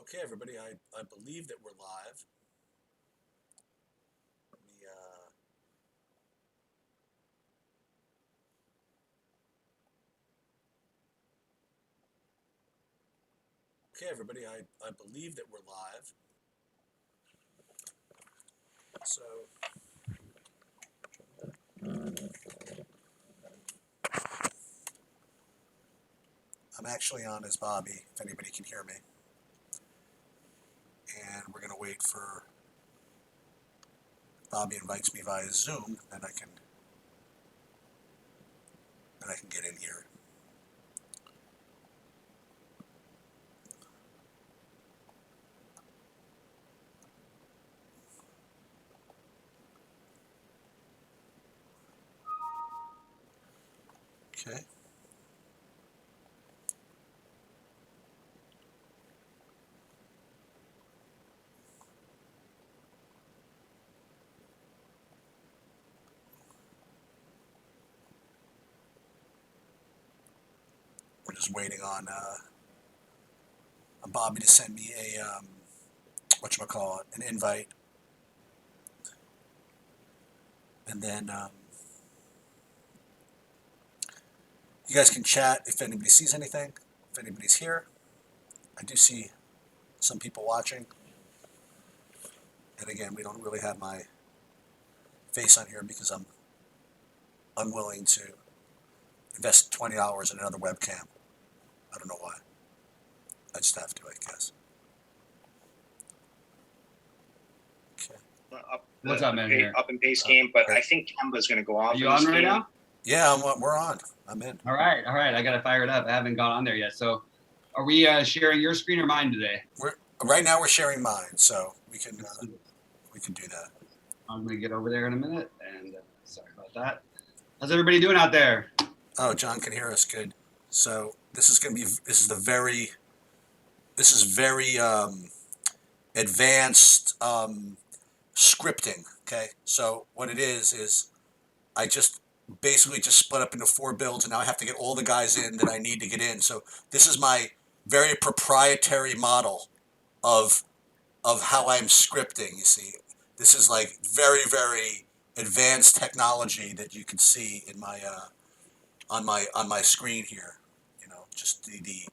Okay, everybody, I believe that we're live. Let me, okay, everybody, I believe that we're live. So, I'm actually on as Bobby, if anybody can hear me. And we're going to wait for Bobby invites me via Zoom, and I can get in here. Okay. We're just waiting on Bobby to send me a, whatchamacallit, an invite. And then you guys can chat if anybody sees anything, if anybody's here. I do see some people watching. And again, we don't really have my face on here because I'm unwilling to invest $20 in another webcam. I don't know why. I just have to, I guess. Okay. What's up, man? Up in base game, but I think Kemba's going to go off. Are you on right now? Yeah, we're on. I'm in. All right. I got to fire it up. I haven't gone on there yet. So, are we sharing your screen or mine today? Right now we're sharing mine, so we can do that. I'm gonna get over there in a minute, and sorry about that. How's everybody doing out there? Oh, John can hear us good. So this is very advanced scripting. Okay, so what it is I just basically just split up into 4 builds, and now I have to get all the guys in that I need to get in. So this is my very proprietary model of how I'm scripting. You see, this is like very advanced technology that you can see in my on my screen here. You know, just the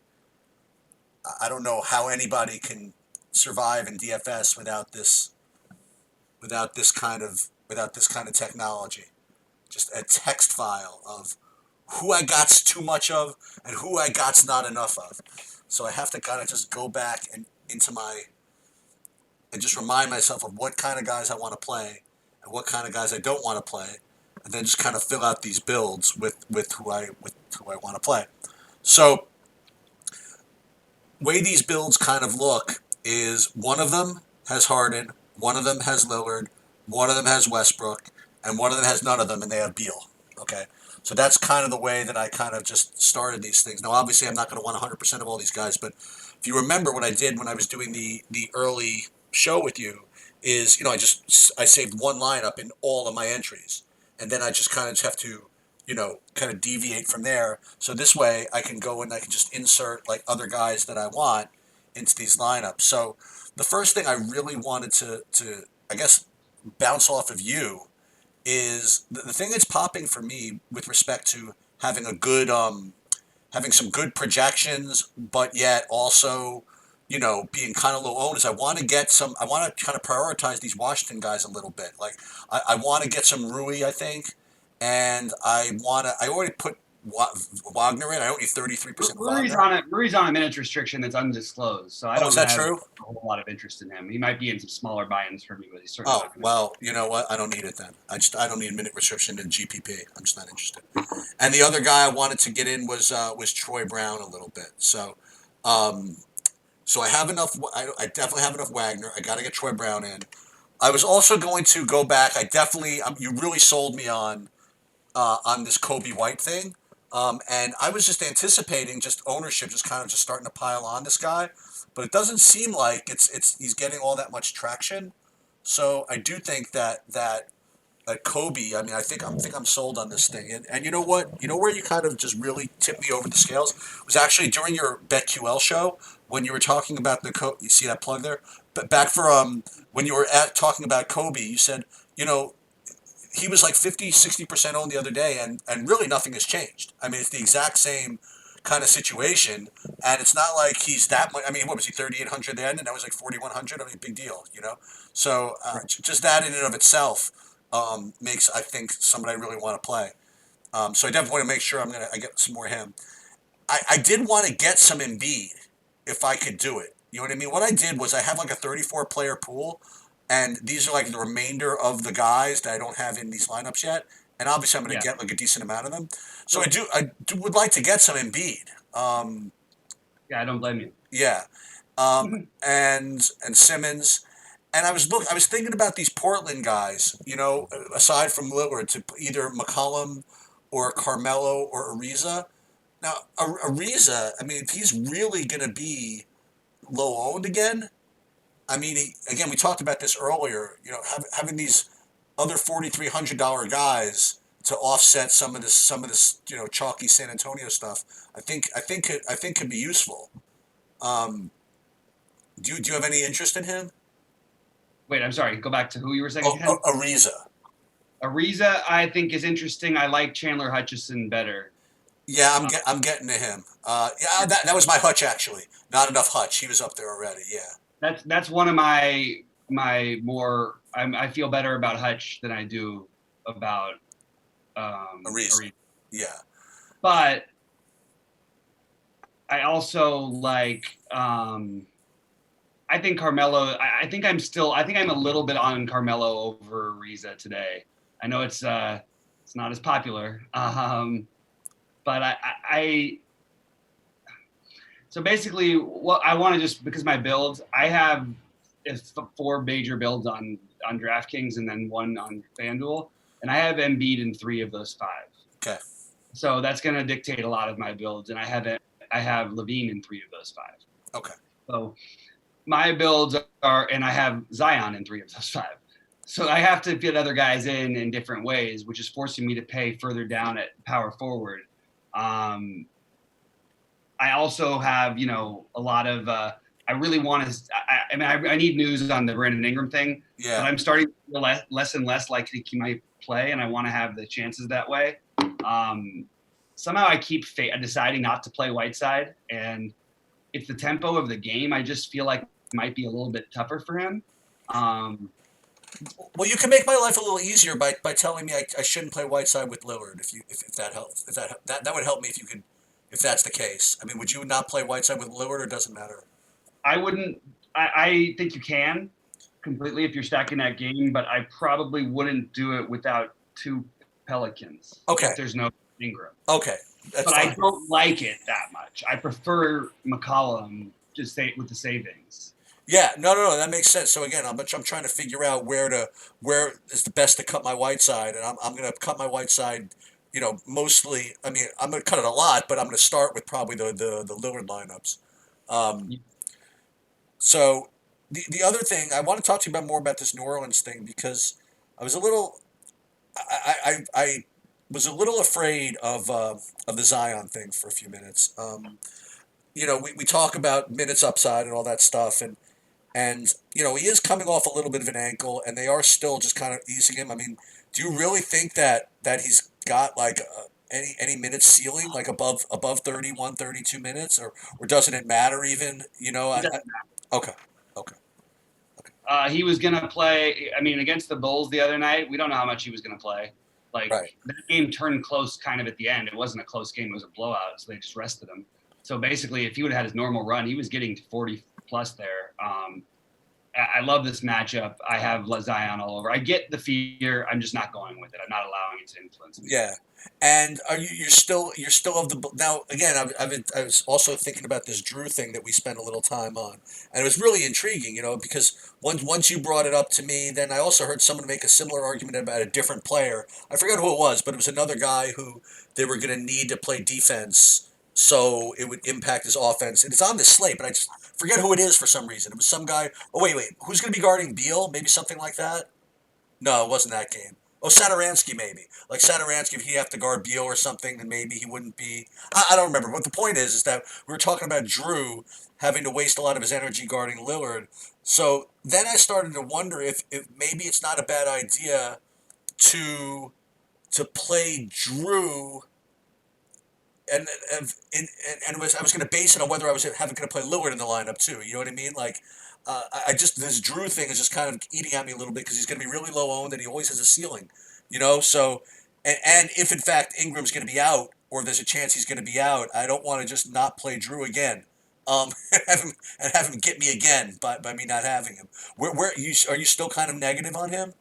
I don't know how anybody can survive in DFS without this kind of technology. Just a text file of who I got's too much of and who I got's not enough of. So I have to kind of just go back and just remind myself of what kind of guys I want to play and what kind of guys I don't want to play, and then just kind of fill out these builds with who I want to play. So way these builds kind of look is one of them has Harden, one of them has Lillard, one of them has Westbrook, and one of them has none of them, and they have Beal. Okay, so that's kind of the way that I kind of just started these things. Now, obviously, I'm not going to want 100% of all these guys, but if you remember what I did when I was doing the early show with you, is I saved one lineup in all of my entries, and then I just kind of have to kind of deviate from there. So this way I can go and I can just insert like other guys that I want into these lineups. So the first thing I really wanted to I guess bounce off of you is the thing that's popping for me with respect to having a good having some good projections, but yet also being kind of low owned is I want to kind of prioritize these Washington guys a little bit. Like I want to get some Rui, I think, and I already put Wagner in. I don't need 33% Wagner. Murray's on a minutes restriction that's undisclosed, so I don't have a whole lot of interest in him. He might be in some smaller buy-ins for me, but he's certainly not well, you know what? I don't need it then. I don't need a minute restriction in GPP. I'm just not interested. And the other guy I wanted to get in was Troy Brown a little bit. So so I have enough. I definitely have enough Wagner. I got to get Troy Brown in. I was also going to go back. I definitely you really sold me on this Kobe White thing. And I was just anticipating just ownership just kind of just starting to pile on this guy, but it doesn't seem like he's getting all that much traction. So I do think that Kobe. I mean, I think I'm sold on this thing. And you know what? You know where you kind of just really tipped me over the scales was actually during your BetQL show when you were talking about you see that plug there? But back for when you were talking about Kobe, you said, you know, he was like 50, 60% owned the other day, and really nothing has changed. I mean, it's the exact same kind of situation, and it's not like he's that much. I mean, what was he, 3,800 then, and that was like 4,100. I mean, big deal, you know. So just that in and of itself makes, I think, somebody I really want to play. So I definitely want to make sure I get some more of him. I did want to get some Embiid if I could do it. You know what I mean? What I did was I have like a 34 player pool, and these are like the remainder of the guys that I don't have in these lineups yet. And obviously, I'm going to get like a decent amount of them. So would like to get some Embiid. Yeah, I don't blame you. Yeah, and Simmons. And I was thinking about these Portland guys. You know, aside from Lillard, to either McCollum or Carmelo or Ariza. Now, Ariza, I mean, if he's really going to be low owned again, I mean, again, we talked about this earlier. You know, having these other $4,300 guys to offset some of this, you know, chalky San Antonio stuff. I think could be useful. Um, do you have any interest in him? Wait, I'm sorry. Go back to who you were saying again. Ariza. Ariza, I think is interesting. I like Chandler Hutchison better. Yeah, I'm getting to him. Yeah, that was my Hutch actually. Not enough Hutch. He was up there already. Yeah. That's one of my more. I feel better about Hutch than I do about Ariza. Yeah. But I also like. I think Carmelo. I think I'm a little bit on Carmelo over Ariza today. I know it's not as popular. But so basically what I want to just, because my builds, I have 4 major builds on DraftKings and then 1 on FanDuel, and I have Embiid in 3 of those 5. Okay. So that's going to dictate a lot of my builds, and I have Levine in 3 of those 5. Okay. So my builds are, and I have Zion in 3 of those 5. So I have to fit other guys in different ways, which is forcing me to pay further down at power forward. I also have, you know, a lot of, I really want to, I need news on the Brandon Ingram thing. Yeah. But I'm starting to feel less and less like he might play, and I want to have the chances that way. Somehow I keep deciding not to play Whiteside, and it's the tempo of the game. I just feel like it might be a little bit tougher for him. Well, you can make my life a little easier by telling me I shouldn't play Whiteside with Lillard if that helps. If that would help me if that's the case. I mean, would you not play Whiteside with Lillard, or does it matter? I wouldn't. I think you can completely if you're stacking that game, but I probably wouldn't do it without 2 Pelicans. Okay. If there's no Ingram. Okay. That's but fine. I don't like it that much. I prefer McCollum just with the savings. Yeah, no, that makes sense. So again, I'm trying to figure out where is the best to cut my Whiteside, and I'm going to cut my Whiteside. You know, mostly. I mean, I'm going to cut it a lot, but I'm going to start with probably the Lillard lineups. So the other thing I want to talk to you about more about this New Orleans thing, because I was a little, I was a little afraid of the Zion thing for a few minutes. You know, we talk about minutes upside and all that stuff, and you know, he is coming off a little bit of an ankle, and they are still just kind of easing him. I mean, do you really think that he's got like any minute ceiling, like above 31, 32 minutes, or doesn't it matter even? You know, okay. He was gonna play. I mean, against the Bulls the other night, we don't know how much he was gonna play. Like Right. That game turned close kind of at the end. It wasn't a close game; it was a blowout. So they just rested him. So basically, if he would have had his normal run, he was getting to 40 plus there. I love this matchup. I have Zion all over. I get the fear. I'm just not going with it. I'm not allowing it to influence me. Yeah. And are you're still of the now again? I was also thinking about this Drew thing that we spent a little time on, and it was really intriguing, you know, because once you brought it up to me, then I also heard someone make a similar argument about a different player. I forget who it was, but it was another guy who they were going to need to play defense, so it would impact his offense. And it's on this slate, but I just forget who it is for some reason. It was some guy. Oh wait, who's going to be guarding Beal? Maybe something like that. No, it wasn't that game. Oh, Saturansky maybe. Like Saturansky, if he have to guard Beal or something, then maybe he wouldn't be. I don't remember. But the point is that we were talking about Drew having to waste a lot of his energy guarding Lillard. So then I started to wonder if maybe it's not a bad idea to to play Drew and I was going to base it on whether I was having going to play Lillard in the lineup too. You know what I mean? Like, I just this Drew thing is just kind of eating at me a little bit because he's going to be really low owned and he always has a ceiling. You know, so and if in fact Ingram's going to be out or there's a chance he's going to be out, I don't want to just not play Drew again. And have him get me again by me not having him. Where you are you still kind of negative on him?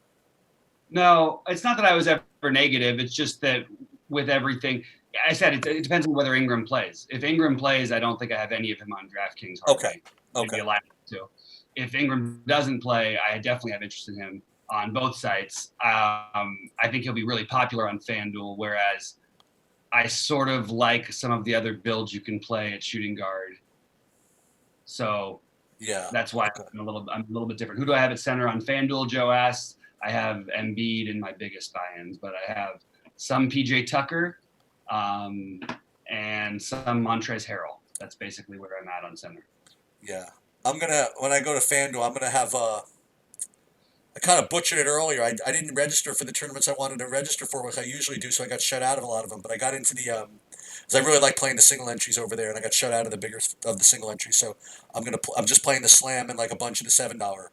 No, it's not that I was ever negative. It's just that with everything, I said it depends on whether Ingram plays. If Ingram plays, I don't think I have any of him on DraftKings. Okay. Maybe Okay. a lot to. If Ingram doesn't play, I definitely have interest in him on both sites. I think he'll be really popular on FanDuel, whereas I sort of like some of the other builds you can play at shooting guard. So Yeah. that's why Okay. I'm a little bit different. Who do I have at center on FanDuel? Joe asks. I have Embiid in my biggest buy-ins, but I have some PJ Tucker and some Montrezl Harrell. That's basically where I'm at on center. Yeah. When I go to FanDuel, I'm gonna have I kind of butchered it earlier. I didn't register for the tournaments I wanted to register for, which I usually do, so I got shut out of a lot of them. But I got into the because I really like playing the single entries over there, and I got shut out of the bigger of the single entries. So I'm just playing the slam and like a bunch of the $7.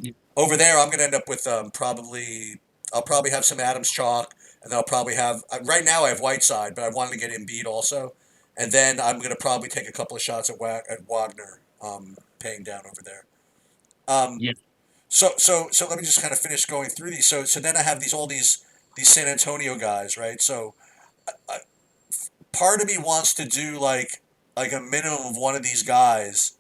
Yeah. Over there, I'm gonna end up with I'll probably have some Adams chalk, and then I'll probably have right now I have Whiteside, but I wanted to get Embiid also, and then I'm gonna probably take a couple of shots at Wagner, paying down over there. Um, Yeah. so let me just kind of finish going through these. So then I have these San Antonio guys, right? So I, part of me wants to do like a minimum of one of these guys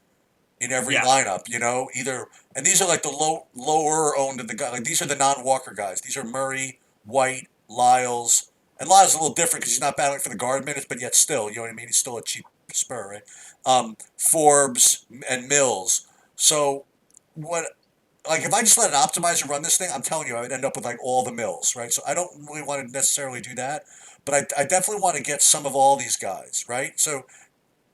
in every Yeah. lineup, you know, either and these are like the lower owned of the guy. Like these are the non-Walker guys. These are Murray, White, Lyles, and Lyles is a little different because he's not battling for the guard minutes, but yet still, you know what I mean. He's still a cheap spur, right? Forbes and Mills. So what? Like if I just let an optimizer run this thing, I'm telling you, I would end up with like all the Mills, right? So I don't really want to necessarily do that, but I definitely want to get some of all these guys, right? So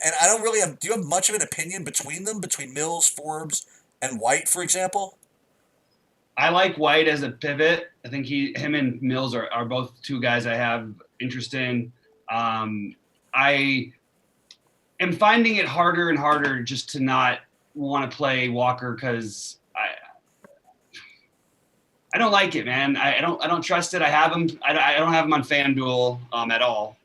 and I don't really have. Do you have much of an opinion between them, between Mills, Forbes, and White, for example? I like White as a pivot. I think him and Mills are both two guys I have interest in. I am finding it harder and harder just to not want to play Walker because I don't like it, man. I don't trust it. I have him. I don't have him on FanDuel at all.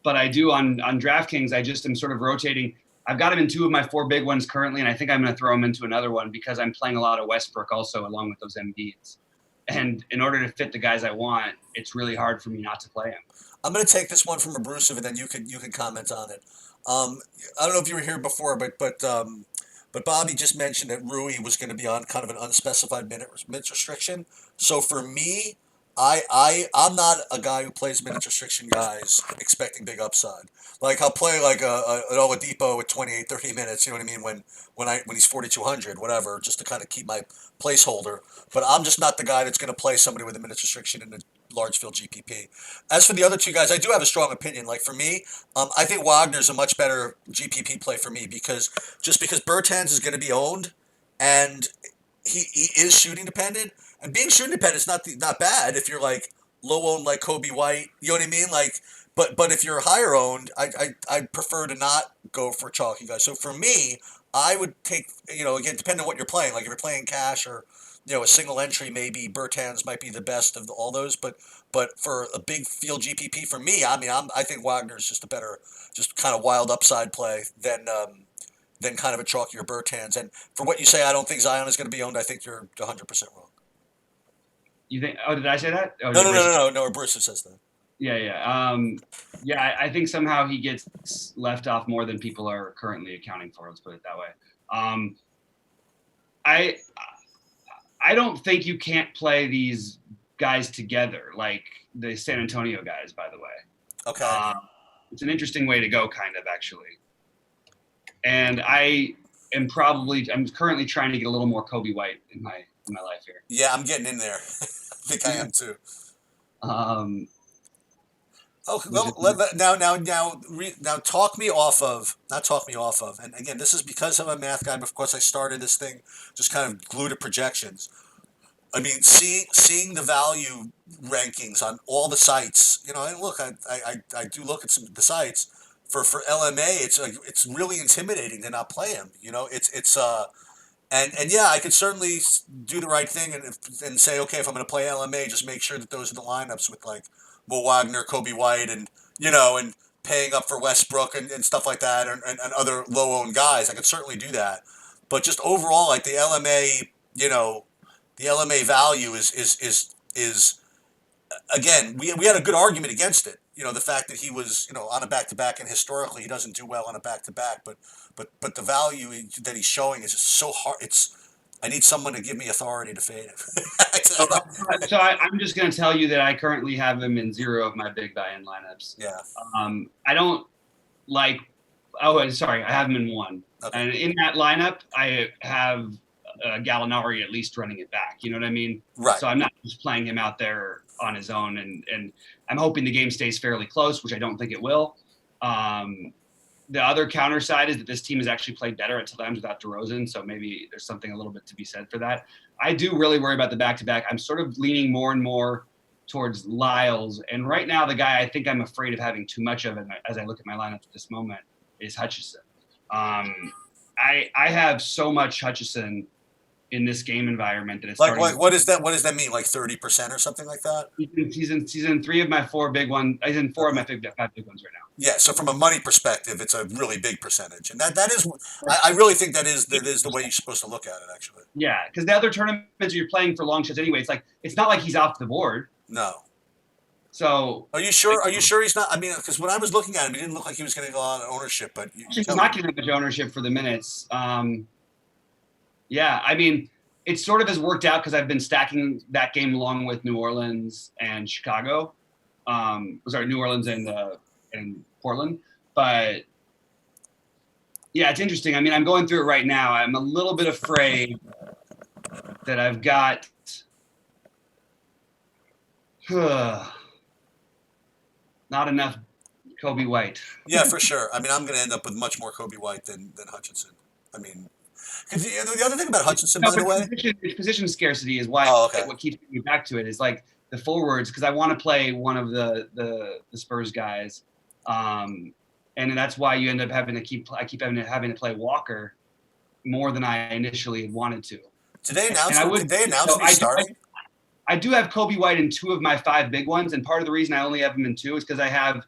But I do on DraftKings. I just am sort of rotating. I've got him in two of my four big ones currently, and I think I'm going to throw him into another one because I'm playing a lot of Westbrook also along with those Embiids. And in order to fit the guys I want, it's really hard for me not to play him. I'm going to take this one from Abruzov, and then you can comment on it. I don't know if you were here before, but Bobby just mentioned that Rui was going to be on kind of an unspecified minutes restriction. So for me, I'm not a guy who plays minutes restriction guys expecting big upside. Like I'll play like an Oladipo at 28, 30 minutes. You know what I mean? When he's 4,200, whatever, just to kind of keep my placeholder. But I'm just not the guy that's going to play somebody with a minutes restriction in a large field GPP. As for the other two guys, I do have a strong opinion. Like for me, I think Wagner's a much better GPP play for me because Bertans is going to be owned, and he is shooting dependent. And being shooting dependent is not bad if you're like low owned like Kobe White. You know what I mean? Like, but if you're higher owned, I prefer to not go for chalky guys. So for me, I would take again depending on what you're playing. Like if you're playing cash or a single entry, maybe Bertans might be the best of all those. But for a big field GPP for me, I mean I think Wagner's just a better, just kind of wild upside play than kind of a chalkier Bertans. And for what you say, I don't think Zion is going to be owned. I think you're 100% wrong. You think? Oh, did I say that? Oh, No. Abruzov says that. Yeah. I think somehow he gets left off more than people are currently accounting for. Let's put it that way. I don't think you can't play these guys together, like the San Antonio guys, by the way. Okay. It's an interesting way to go, kind of, actually. And I I'm currently trying to get a little more Kobe White in my life here. Yeah, I'm getting in there. I think I am too. Oh, well, now talk me off of, not talk me off of, and again, this is because I'm a math guy, but of course I started this thing just kind of glued to projections. I mean, seeing the value rankings on all the sites, you know, and look, I do look at some of the sites for LMA. It's like it's really intimidating to not play him. You know, it's and yeah, I could certainly do the right thing and say, okay, if I'm going to play LMA, just make sure that those are the lineups with like Mo Wagner, Kobe White, and you know, and paying up for Westbrook and stuff like that, and other low owned guys. I could certainly do that, but just overall, like the LMA, you know, the LMA value is again, we had a good argument against it. You know, the fact that he was, you know, on a back to back, and historically he doesn't do well on a back to back, but the value that he's showing is just so hard. I need someone to give me authority to fade him. So I'm just going to tell you that I currently have him in 0 of my big buy-in lineups. Yeah. I don't like. Oh, and sorry, I have him in 1, Okay. and in that lineup, I have Gallinari at least running it back. You know what I mean? Right. So I'm not just playing him out there on his own, and I'm hoping the game stays fairly close, which I don't think it will. The other counter side is that this team has actually played better at times without DeRozan, so maybe there's something a little bit to be said for that. I do really worry about the back-to-back. I'm sort of leaning more and more towards Lyles, and right now the guy I think I'm afraid of having too much of, as I look at my lineup at this moment, is Hutchison. I have so much Hutchison in this game environment that it's like what is that? What does that mean? Like 30% or something like that? He's in 3 of my 4 big ones. He's in 4 of my 5 big ones right now. Yeah. So from a money perspective, it's a really big percentage, and that is, I really think that is the way you're supposed to look at it, actually. Yeah, because the other tournaments you're playing for long shots anyway. It's not like he's off the board. No. So Are you sure? Are you sure he's not? I mean, because when I was looking at him, he didn't look like he was going to go on ownership. But he's not getting much ownership for the minutes. Yeah, I mean, it sort of has worked out because I've been stacking that game along with New Orleans and Chicago. New Orleans and Portland. But yeah, it's interesting. I mean, I'm going through it right now. I'm a little bit afraid that I've got not enough Kobe White. Yeah, for sure. I mean, I'm going to end up with much more Kobe White than Hutchinson. I mean, 'cause the other thing about Hutchinson, by the way, position scarcity is why what keeps me back to it is like the forwards, because I want to play one of the Spurs guys, and that's why you end up having to having to play Walker more than I initially had wanted to. Did they announce he's starting? I do have Kobe White in 2 of my 5 big ones, and part of the reason I only have him in 2 is because I have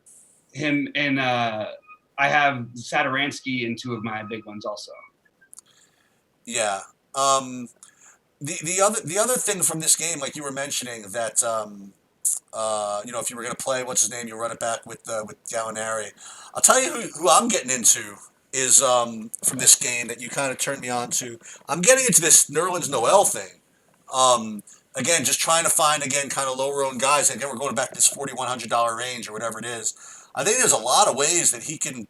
him in I have Satoransky in 2 of my big ones also. Yeah. The other thing from this game, like you were mentioning, that you know, if you were going to play what's his name, you run it back with Gallinari. I'll tell you who I'm getting into is from this game that you kind of turned me on to. I'm getting into this Nerlens Noel thing. Again, just trying to find kind of lower owned guys. Again, we're going back to this $4,100 range or whatever it is. I think there's a lot of ways that he can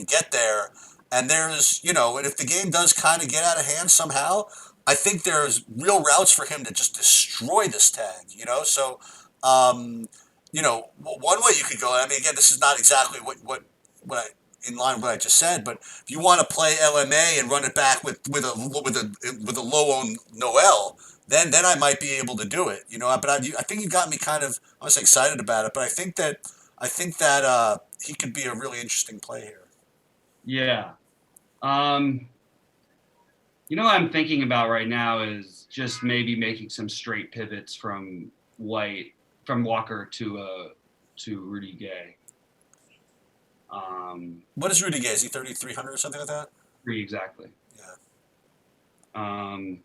get there. And there's, you know, and if the game does kind of get out of hand somehow, I think there's real routes for him to just destroy this tag, you know? So, you know, one way you could go, I mean, again, this is not exactly in line with what I just said, but if you want to play LMA and run it back with a low owned Noel, then I might be able to do it, you know? But I think you got me kind of, I was excited about it, but I think that he could be a really interesting play here. Yeah. You know what I'm thinking about right now is just maybe making some straight pivots from Walker to Rudy Gay. What is Rudy Gay? Is he 3,300 or something like that? 3 exactly. Yeah. I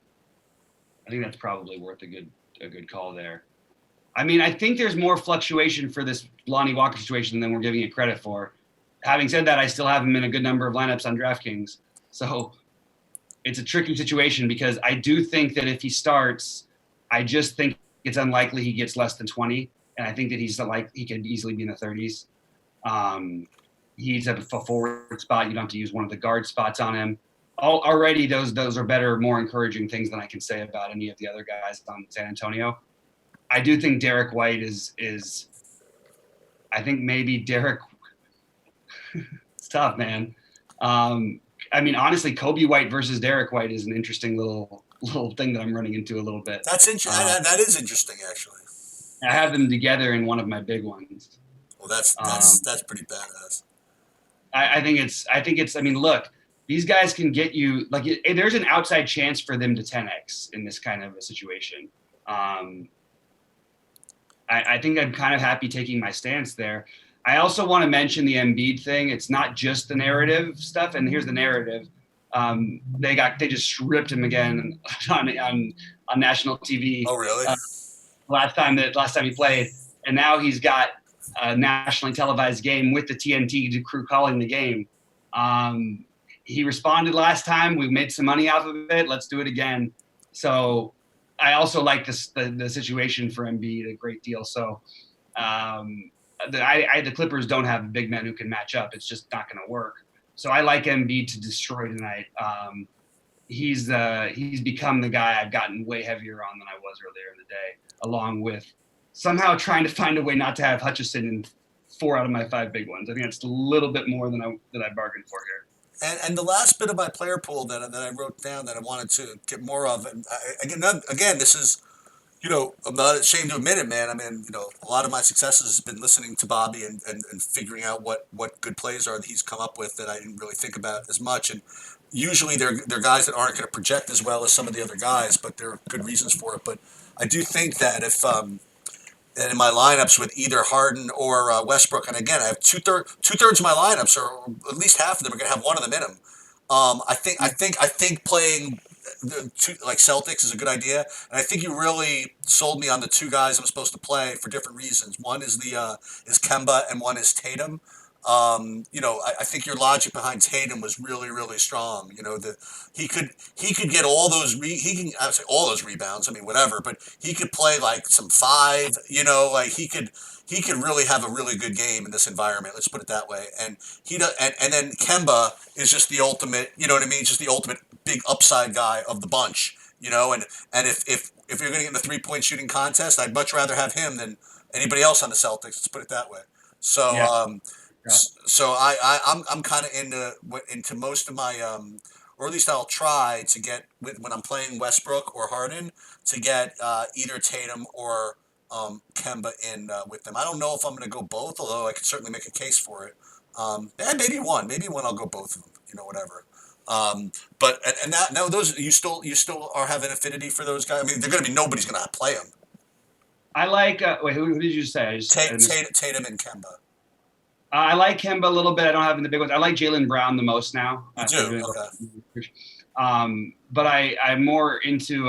think that's probably worth a good call there. I mean, I think there's more fluctuation for this Lonnie Walker situation than we're giving it credit for. Having said that, I still have him in a good number of lineups on DraftKings. So it's a tricky situation because I do think that if he starts, I just think it's unlikely he gets less than 20. And I think that he could easily be in the 30s. He's a forward spot. You don't have to use one of the guard spots on him. already those are better, more encouraging things than I can say about any of the other guys on San Antonio. I do think Derek White is I think maybe Derek. It's tough, man. I mean, honestly, Kobe White versus Derek White is an interesting little thing that I'm running into a little bit. That's interesting. That is interesting, actually. I have them together in one of my big ones. Well, that's pretty badass. I think it's. I mean, look, these guys can get you like. There's an outside chance for them to 10x in this kind of a situation. I think I'm kind of happy taking my stance there. I also want to mention the Embiid thing. It's not just the narrative stuff, and here's the narrative. They just ripped him again on national TV. Oh, really? Last time he played, and now he's got a nationally televised game with the TNT crew calling the game. He responded last time. We made some money off of it. Let's do it again. So I also like the situation for Embiid a great deal. So the Clippers don't have big men who can match up. It's just not going to work. So I like Embiid to destroy tonight. He's become the guy I've gotten way heavier on than I was earlier in the day, along with somehow trying to find a way not to have Hutchison in 4 out of my 5 big ones. I think that's a little bit more than I bargained for here. And the last bit of my player pool that I wrote down that I wanted to get more of, and again, this is, I'm not ashamed to admit it, man. I mean, a lot of my successes has been listening to Bobby and figuring out what good plays are that he's come up with that I didn't really think about as much. And usually they're guys that aren't going to project as well as some of the other guys, but there are good reasons for it. But I do think that if and in my lineups with either Harden or Westbrook, and again, I have two-thirds of my lineups, or at least half of them, are going to have one of them in them. I think playing the two, like Celtics, is a good idea, and I think you really sold me on the 2 guys I'm supposed to play for different reasons. One is is Kemba, and one is Tatum. I think your logic behind Tatum was really, really strong. He could get all those I would say all those rebounds. I mean, whatever, but he could play like some 5. Like he could really have a really good game in this environment. Let's put it that way. And he does, and then Kemba is just the ultimate. You know what I mean? Just the ultimate big upside guy of the bunch. And if you're going to get in a 3-point shooting contest, I'd much rather have him than anybody else on the Celtics. Let's put it that way. So. Yeah. So I'm kind of into most of my or at least I'll try to get when I'm playing Westbrook or Harden to get either Tatum or Kemba in with them. I don't know if I'm going to go both, although I could certainly make a case for it. And maybe one I'll go both of them. Whatever. But and that no, those you still are having affinity for those guys. I mean, they're going to be nobody's going to play them. I like wait, who did you say? Tatum and Kemba. I like Kemba a little bit. I don't have the big ones. I like Jaylen Brown the most now. You do? Okay. But I'm more into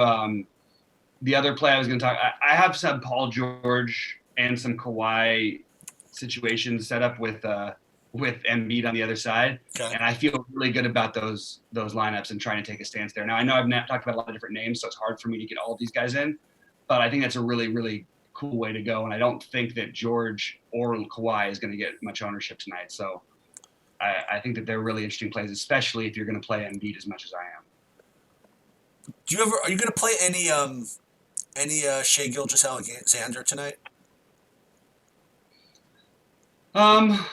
the other play I was going to talk. I have some Paul George and some Kawhi situations set up with Embiid on the other side, okay. And I feel really good about those lineups and trying to take a stance there. Now I know I've talked about a lot of different names, so it's hard for me to get all of these guys in, but I think that's a really, really cool way to go, and I don't think that George or Kawhi is going to get much ownership tonight. So I think that they're really interesting plays, especially if you're going to play Embiid as much as I am. Are you going to play any Shai Gilgeous-Alexander tonight? I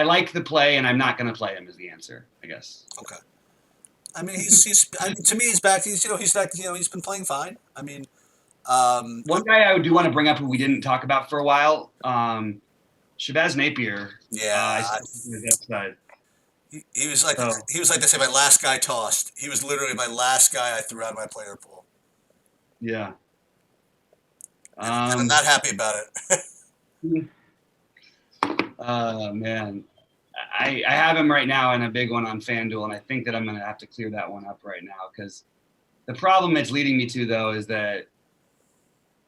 like the play, and I'm not going to play him is the answer, I guess. Okay. I mean, to me, he's back. He's back. He's been playing fine. I mean, one guy I do want to bring up who we didn't talk about for a while, Shabazz Napier. Yeah. He was like they say, my last guy tossed. He was literally my last guy I threw out of my player pool. Yeah. And I'm not happy about it. Oh man. I have him right now in a big one on FanDuel, and I think that I'm going to have to clear that one up right now, because the problem it's leading me to, though, is that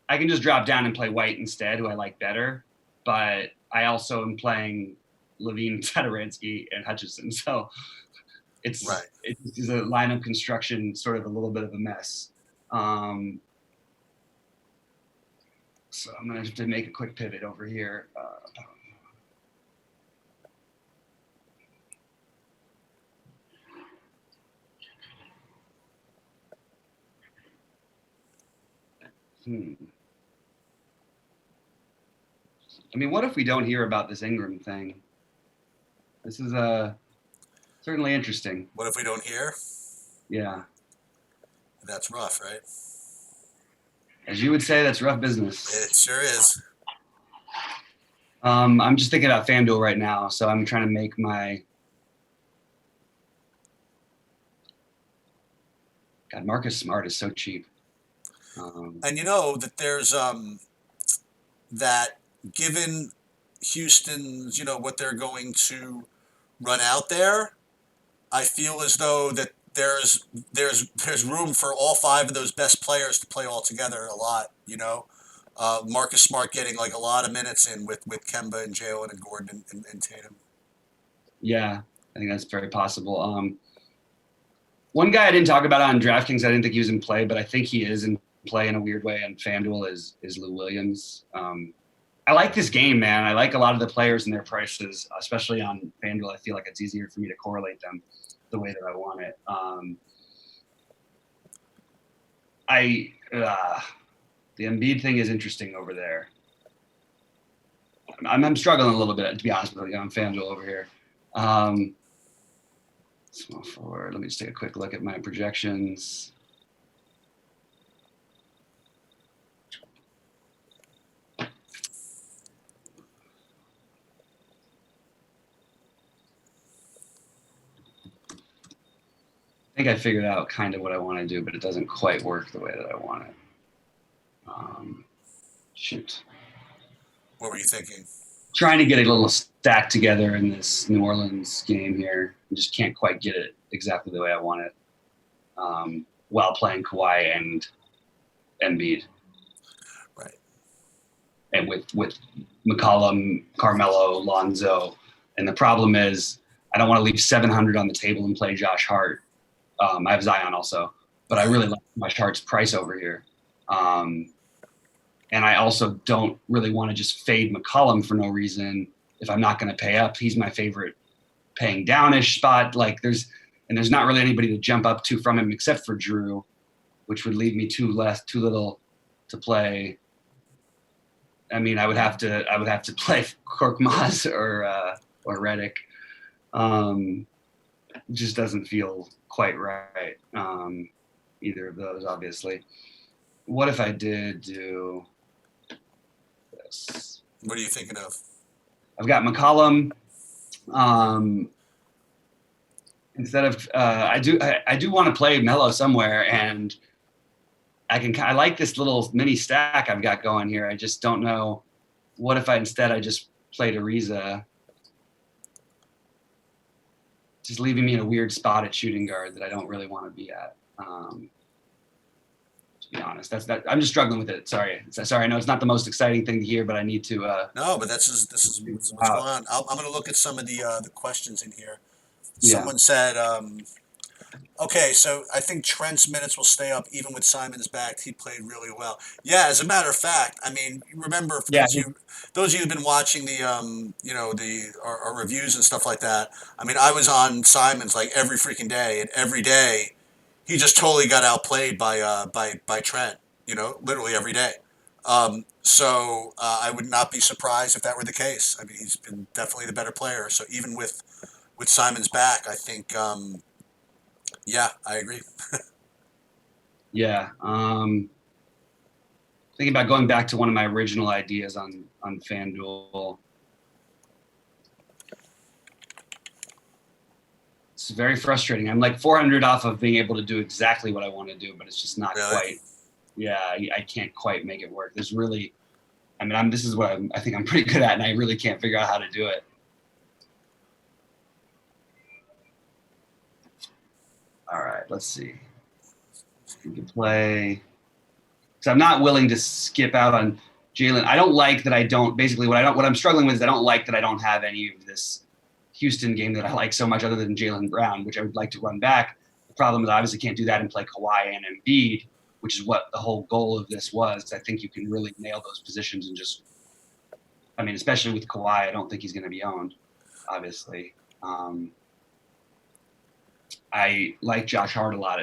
I can just drop down and play White instead, who I like better, but I also am playing Levine, Satoransky, and Hutchison, so it's a lineup construction sort of a little bit of a mess. So I'm going to have to make a quick pivot over here. I mean, what if we don't hear about this Ingram thing? This is certainly interesting. What if we don't hear? Yeah. That's rough, right? As you would say, that's rough business. It sure is. I'm just thinking about FanDuel right now, so I'm trying to make my. God, Marcus Smart is so cheap. And you know that there's that given Houston's, you know, what they're going to run out there, I feel as though that there's room for all five of those best players to play all together a lot. You know, Marcus Smart getting like a lot of minutes in with Kemba and Jalen and Gordon and Tatum. Yeah, I think that's very possible. One guy I didn't talk about on DraftKings, I didn't think he was in play, but I think he is in play in a weird way on FanDuel is Lou Williams. I like this game, man. I like a lot of the players and their prices, especially on FanDuel. I feel like it's easier for me to correlate them the way that I want it. The Embiid thing is interesting over there. I'm struggling a little bit, to be honest with you, on FanDuel over here. Small forward. Let me just take a quick look at my projections. I think I figured out kind of what I want to do, but it doesn't quite work the way that I want it. Shoot. What were you thinking? Trying to get a little stack together in this New Orleans game here. I just can't quite get it exactly the way I want it while playing Kawhi and Embiid. Right. And with McCollum, Carmelo, Lonzo. And the problem is I don't want to leave 700 on the table and play Josh Hart. I have Zion also, but I really like Josh Hart's price over here. And I also don't really want to just fade McCollum for no reason if I'm not going to pay up. He's my favorite paying downish spot. Like there's not really anybody to jump up to from him except for Drew, which would leave me too little to play. I mean, I would have to play Korkmaz or Redick. Just doesn't feel quite right. Either of those, obviously. What if I did do this? What are you thinking of? I've got McCollum. Instead of I do want to play Melo somewhere, and I like this little mini stack I've got going here. I just don't know. What if I just played Ariza? Just leaving me in a weird spot at shooting guard that I don't really want to be at. To be honest, I'm just struggling with it. Sorry. I know it's not the most exciting thing to hear, but I need to. No, but this is what's going on. I'm going to look at some of the questions in here. Someone said, okay, so I think Trent's minutes will stay up even with Simon's back. He played really well. Yeah, as a matter of fact, I mean, remember those of you who've been watching the our reviews and stuff like that. I mean, I was on Simon's like every freaking day, and every day he just totally got outplayed by Trent. You know, literally every day. So I would not be surprised if that were the case. I mean, he's been definitely the better player. So even with Simon's back, I think, yeah, I agree. Yeah. Thinking about going back to one of my original ideas on FanDuel. It's very frustrating. I'm like 400 off of being able to do exactly what I want to do, but it's just not quite. Yeah, I can't quite make it work. This is what I think I'm pretty good at, and I really can't figure out how to do it. All right, let's see. We can play. So I'm not willing to skip out on Jalen. I don't like that I don't. Basically, what I'm struggling with is I don't like that I don't have any of this Houston game that I like so much, other than Jaylen Brown, which I would like to run back. The problem is I obviously can't do that and play Kawhi and Embiid, which is what the whole goal of this was. I think you can really nail those positions and just. I mean, especially with Kawhi, I don't think he's going to be owned, obviously. I like Josh Hart a lot.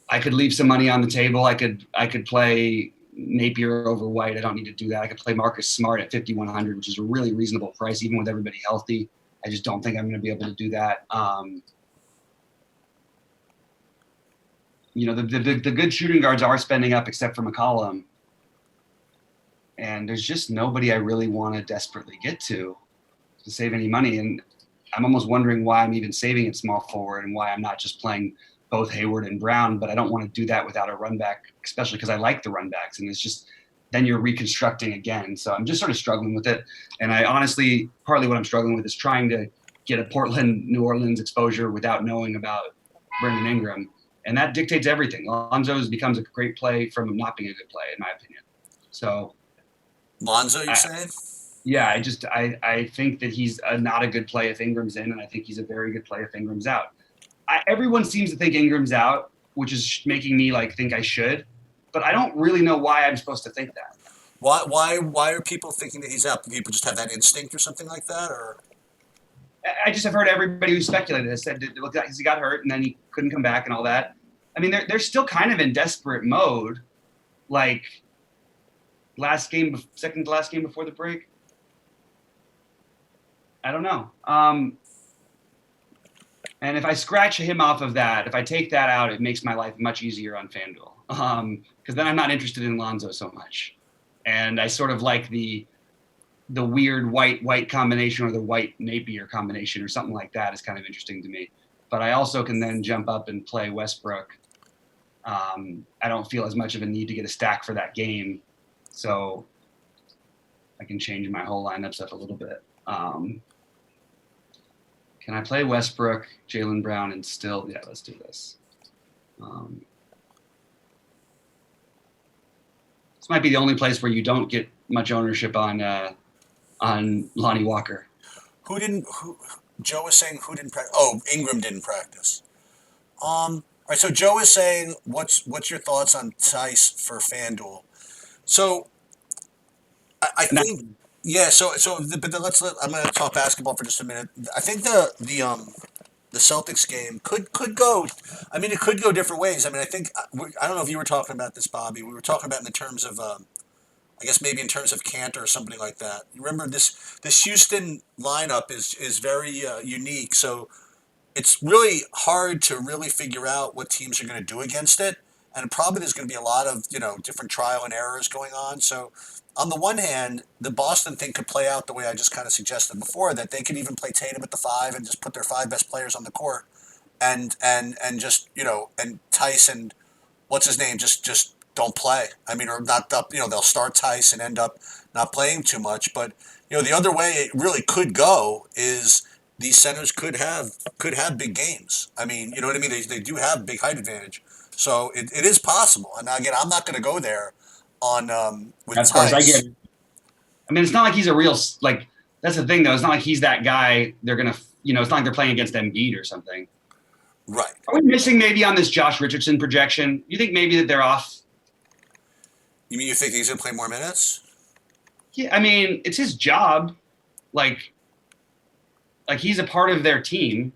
I could leave some money on the table. I could play Napier over White. I don't need to do that. I could play Marcus Smart at 5,100, which is a really reasonable price, even with everybody healthy. I just don't think I'm going to be able to do that. The good shooting guards are spending up except for McCollum. And there's just nobody I really want to desperately get to save any money. And I'm almost wondering why I'm even saving at small forward and why I'm not just playing both Hayward and Brown, but I don't want to do that without a run back, especially because I like the run backs. And it's just, then you're reconstructing again. So I'm just sort of struggling with it. And I honestly, partly what I'm struggling with is trying to get a Portland, New Orleans exposure without knowing about Brandon Ingram. And that dictates everything. Lonzo becomes a great play from not being a good play, in my opinion. So Lonzo, you're saying? Yeah, I think that he's not a good play if Ingram's in, and I think he's a very good play if Ingram's out. Everyone seems to think Ingram's out, which is making me think I should, but I don't really know why I'm supposed to think that. Why are people thinking that he's out? Do people just have that instinct or something like that, or? I just have heard everybody who speculated has said it looked like he got hurt and then he couldn't come back and all that. I mean, they're still kind of in desperate mode, like second to last game before the break. I don't know. And if I scratch him off of that, if I take that out, it makes my life much easier on FanDuel. Because then I'm not interested in Lonzo so much. And I sort of like the weird white combination or the white Napier combination or something like that is kind of interesting to me. But I also can then jump up and play Westbrook. I don't feel as much of a need to get a stack for that game. So I can change my whole lineups up a little bit. Can I play Westbrook, Jaylen Brown, and still? Yeah, let's do this. This might be the only place where you don't get much ownership on Lonnie Walker. Joe was saying who didn't practice? Oh, Ingram didn't practice. All right, so Joe is saying, what's your thoughts on Tice for FanDuel? So I think. Yeah, I'm going to talk basketball for just a minute. I think the Celtics game could go. I mean, it could go different ways. I mean, I don't know if you were talking about this, Bobby. We were talking about in the terms of, I guess maybe in terms of Cantor or something like that. You remember this Houston lineup is very unique. So it's really hard to really figure out what teams are going to do against it, and probably there's going to be a lot of different trial and errors going on. So. On the one hand, the Boston thing could play out the way I just kind of suggested before, that they could even play Tatum at the 5 and just put their 5 best players on the court and just, and Tice and what's his name just don't play. I mean, or not, they'll start Tice and end up not playing too much. But, the other way it really could go is these centers could have big games. I mean, you know what I mean? They do have big height advantage. So it is possible. And again, I'm not going to go there. With of course, I get it. I mean, it's not like he's a real that's the thing though. It's not like he's that guy. They're gonna, it's not like they're playing against Embiid or something. Right. Are we missing maybe on this Josh Richardson projection? You think maybe that they're off? You mean you think he's gonna play more minutes? Yeah, I mean, it's his job. Like he's a part of their team.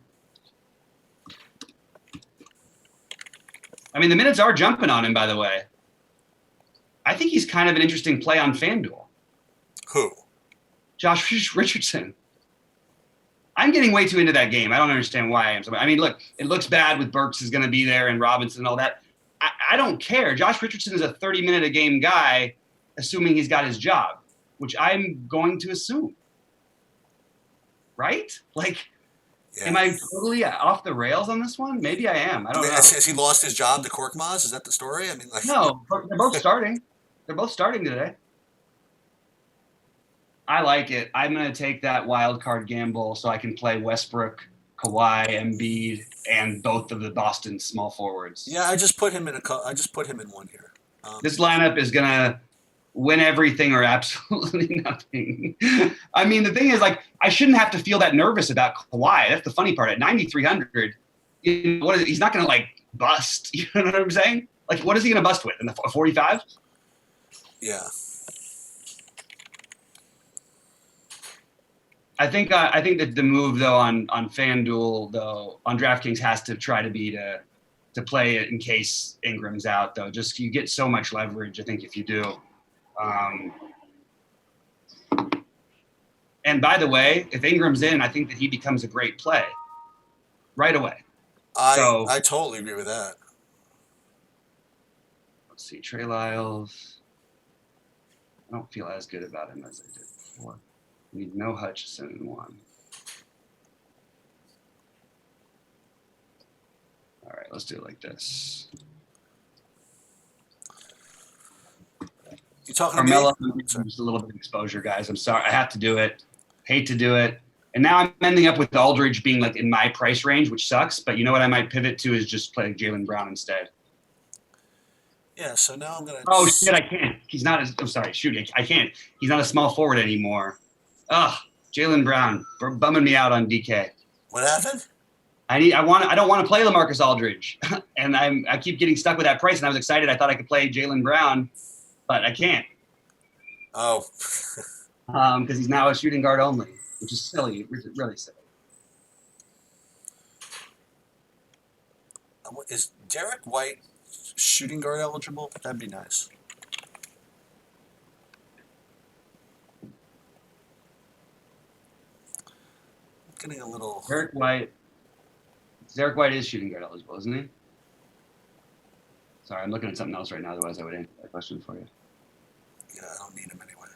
I mean, the minutes are jumping on him, by the way. I think he's kind of an interesting play on FanDuel. Who? Josh Richardson. I'm getting way too into that game. I don't understand why I am. I mean, look, it looks bad with Burks is going to be there and Robinson and all that. I don't care. Josh Richardson is a 30-minute-a-game guy, assuming he's got his job, which I'm going to assume. Right? Yeah. Am I totally off the rails on this one? Maybe I am. I don't know. Has he lost his job to Korkmaz? Is that the story? I mean, No, they're both starting. They're both starting today. I like it. I'm going to take that wild card gamble so I can play Westbrook, Kawhi, Embiid, and both of the Boston small forwards. Yeah, I just put him in one here. This lineup is going to win everything or absolutely nothing. I mean, the thing is, I shouldn't have to feel that nervous about Kawhi. That's the funny part. At 9,300, he's not going to bust. You know what I'm saying? What is he going to bust with in the 45? Yeah. I think that the move though on FanDuel though on DraftKings has to try to be to to play it in case Ingram's out, though. Just you get so much leverage, I think, if you do. And by the way, if Ingram's in, I think that he becomes a great play right away. I totally agree with that. Let's see, Trey Lyles. I don't feel as good about him as I did before. We need no Hutchison in one. All right, let's do it like this. You talking Carmelo, to me? just a little bit of exposure, guys. I'm sorry. I have to do it. Hate to do it. And now I'm ending up with Aldridge being like in my price range, which sucks. But you know what I might pivot to is just play Jaylen Brown instead. Yeah, so now I'm going to... Oh, shit, I can't. He's not as – I'm sorry. Shoot, I can't. He's not a small forward anymore. Ugh, Jaylen Brown bumming me out on DK. What happened? I don't want to play LaMarcus Aldridge. And I keep getting stuck with that price. And I was excited. I thought I could play Jaylen Brown, but I can't. Oh. Because he's now a shooting guard only, which is silly, really silly. Is Derek White shooting guard eligible? That'd be nice. Getting a little... Derek White is shooting guard eligible, isn't he? Sorry, I'm looking at something else right now. Otherwise, I would answer that question for you. Yeah, I don't need him anyway.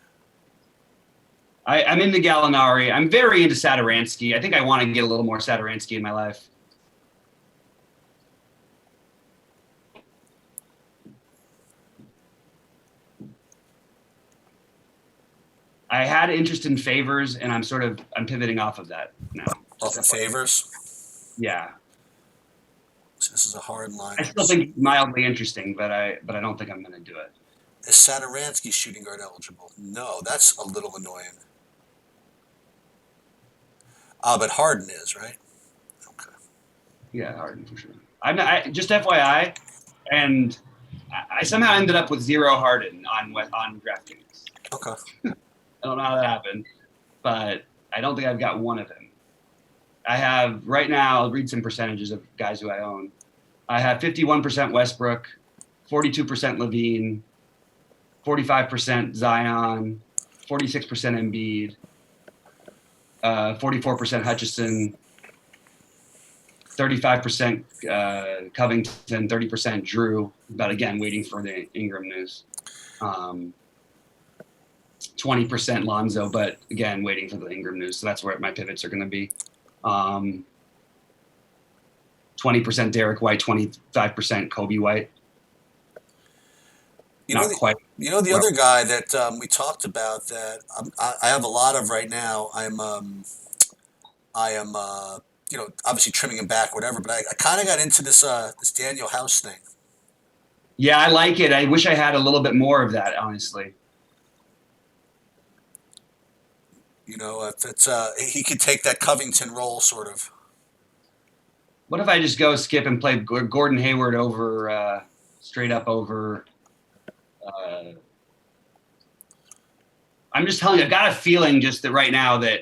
I'm into Gallinari. I'm very into Satoransky. I think I want to get a little more Satoransky in my life. I had interest in Favors, and I'm pivoting off of that now. Off of Favors? Yeah. So this is a hard line. I still think it's mildly interesting, but I don't think I'm going to do it. Is Satoransky shooting guard eligible? No, that's a little annoying. But Harden is, right? Okay. Yeah, Harden for sure. Just FYI, and I somehow ended up with 0 Harden on DraftKings. Okay. I don't know how that happened, but I don't think I've got one of him. I have right now. I'll read some percentages of guys who I own. I have 51% Westbrook, 42% Levine, 45% Zion, 46% Embiid, 44% Hutchison, 35% Covington, 30% Drew. But again, waiting for the Ingram news. 20% Lonzo, but again, waiting for the Ingram news. So that's where my pivots are going to be. 20% Derek White, 25% Kobe White. The other guy that we talked about that I have a lot of right now. I am obviously trimming him back, whatever. But I kind of got into this Daniel House thing. Yeah, I like it. I wish I had a little bit more of that, honestly. If it's he could take that Covington role, sort of. What if I just go skip and play Gordon Hayward over straight up over? I'm just telling you, I've got a feeling just that right now that,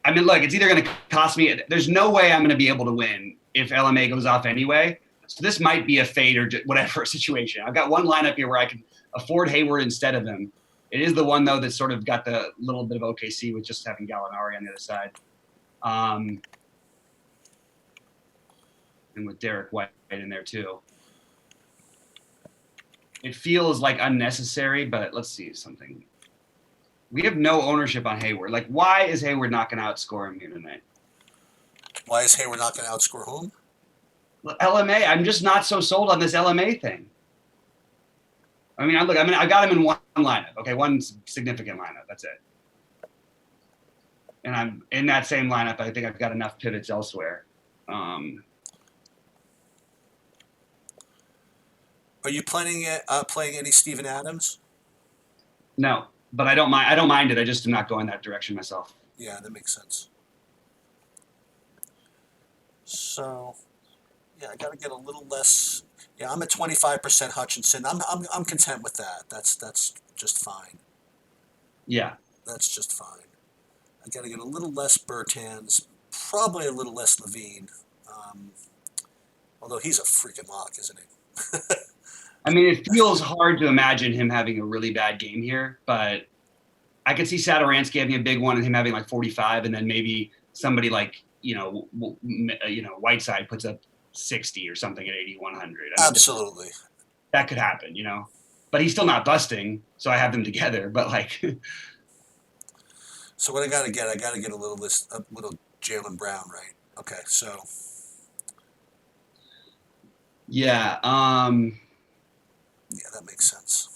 I mean, look, it's either going to cost me. There's no way I'm going to be able to win if LMA goes off anyway. So this might be a fade or whatever situation. I've got one lineup here where I can afford Hayward instead of him. It is the one, though, that's sort of got the little bit of OKC with just having Gallinari on the other side. And with Derek White in there, too. It feels like unnecessary, but let's see something. We have no ownership on Hayward. Like, why is Hayward not going to outscore him here tonight? Why is Hayward not going to outscore whom? LMA. I'm just not so sold on this LMA thing. I mean, I got him in one lineup. Okay, one significant lineup. That's it. And I'm in that same lineup. I think I've got enough pivots elsewhere. Are you playing any Steven Adams? No, but I don't mind. I don't mind it. I just am not going that direction myself. Yeah, that makes sense. So, yeah, I got to get a little less. Yeah, I'm at 25% Hutchinson. I'm content with that. That's just fine. Yeah, that's just fine. I got to get a little less Bertans, probably a little less Levine. Although he's a freaking lock, isn't he? I mean, it feels hard to imagine him having a really bad game here, but I could see Satoransky having a big one and him having like 45, and then maybe somebody like Whiteside puts up 60 or something at 8,100. I mean, Absolutely. that could happen, But he's still not busting, so I have them together. But like, So what I got to get a little Jaylen Brown, right? Okay, so yeah, yeah, that makes sense.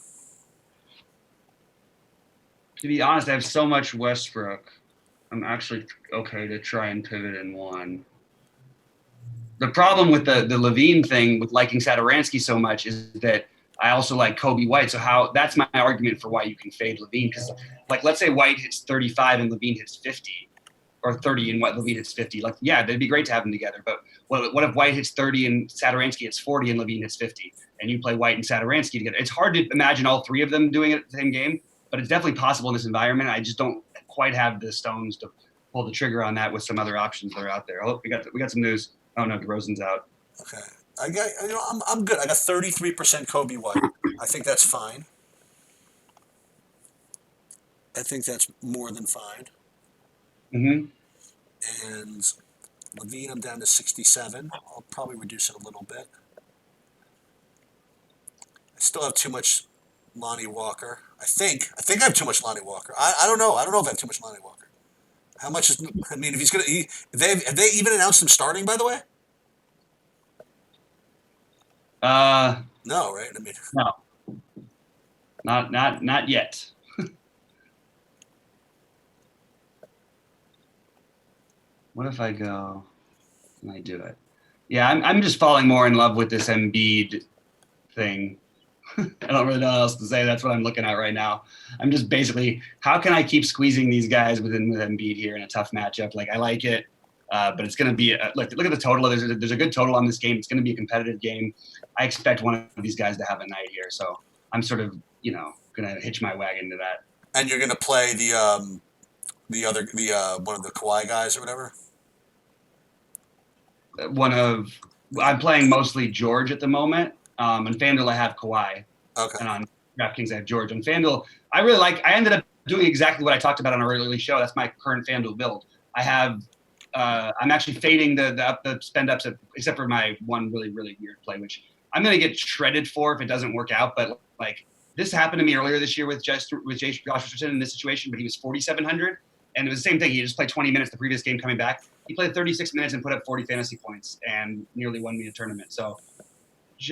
to be honest, I have so much Westbrook. I'm actually okay to try and pivot in one. The problem with the Levine thing with liking Satoransky so much is that I also like Kobe White. So that's my argument for why you can fade Levine. Because like, let's say White hits 35 and Levine hits 50, or 30 and Levine hits 50. Like, yeah, that'd be great to have them together. But what if White hits 30 and Satoransky hits 40 and Levine hits 50, and you play White and Satoransky together? It's hard to imagine all three of them doing it at the same game, but it's definitely possible in this environment. I just don't quite have the stones to pull the trigger on that with some other options that are out there. Oh, we got some news. Oh no, DeRozan's out. Okay, I'm good. I got 33% Kobe White. I think that's fine. I think that's more than fine. Mm-hmm. And Levine, I'm down to 67. I'll probably reduce it a little bit. I still have too much Lonnie Walker. I think I have too much Lonnie Walker. I don't know. I don't know if I have too much Lonnie Walker. How much is? I mean, if he's gonna, have they even announced him starting? By the way, no, right? I mean, no, not yet. What if I go and I do it? Yeah, I'm just falling more in love with this Embiid thing. I don't really know what else to say. That's what I'm looking at right now. I'm just basically, how can I keep squeezing these guys with Embiid here in a tough matchup? Like, I like it, but it's going to be look at the total. There's a good total on this game. It's going to be a competitive game. I expect one of these guys to have a night here, so I'm sort of going to hitch my wagon to that. And you're going to play the one of the Kawhi guys or whatever. I'm playing mostly George at the moment. On FanDuel, I have Kawhi. Okay. And on DraftKings, I have George. On FanDuel, I ended up doing exactly what I talked about on our early show. That's my current FanDuel build. I'm actually fading the spend ups, except for my one really, really weird play, which I'm going to get shredded for if it doesn't work out. But like, this happened to me earlier this year with Josh Richardson in this situation, but he was 4,700. And it was the same thing. He just played 20 minutes the previous game coming back. He played 36 minutes and put up 40 fantasy points and nearly won me a tournament. So